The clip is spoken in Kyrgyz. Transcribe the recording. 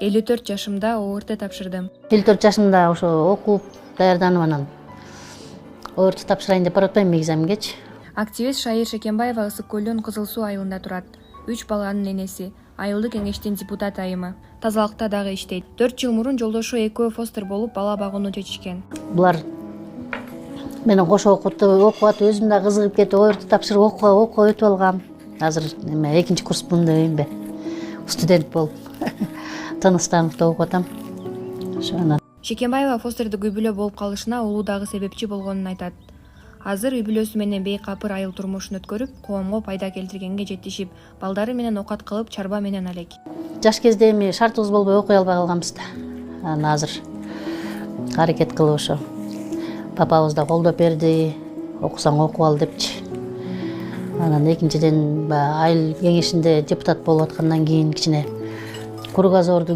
54 жашымда ОРТ тапшырдым. 54 жашымда ошо окуп даярданып анан ОРТ тапшырайын деп баратпайм экзамгечи. Активист Шайыр Шекенбаева Ысык көлдүн Кызыл Суу айылында турат. 3 баланын энеси, айылдык кеңештин депутат айымы. Тазалыкта дагы иштейт. 4 жыл мурун жолдошу экөө фостер болуп бала багууну чечишкен. Булар менен кошо окуп атып өзүм да кызыгып кетип ОРТ тапшырып окууга өтүп алгам. Азыр экинчи курспун дейинби, студент болуп Тыныстаныкта окуп атам. Ошонан Шекенбаева фостерди үй-бүлө болуп калышына уулу дагы себепчи болгонун айтат. Азыр үй-бүлөсү менен бейкапыр айыл турмушун өткөрүп, коомго пайда келтиргенге жетишип, балдары менен оокат кылып, чарба менен алек. Жаш кезде эми шартыбыз болбой окуй албай калганбыз да. Анан азыр аракет кылып ошо папабыз да колдоп берди, окусаң окуп ал депчи. Анан экинчиден айыл кеңешинде депутат болуп аткандан кийин кичине кругозорду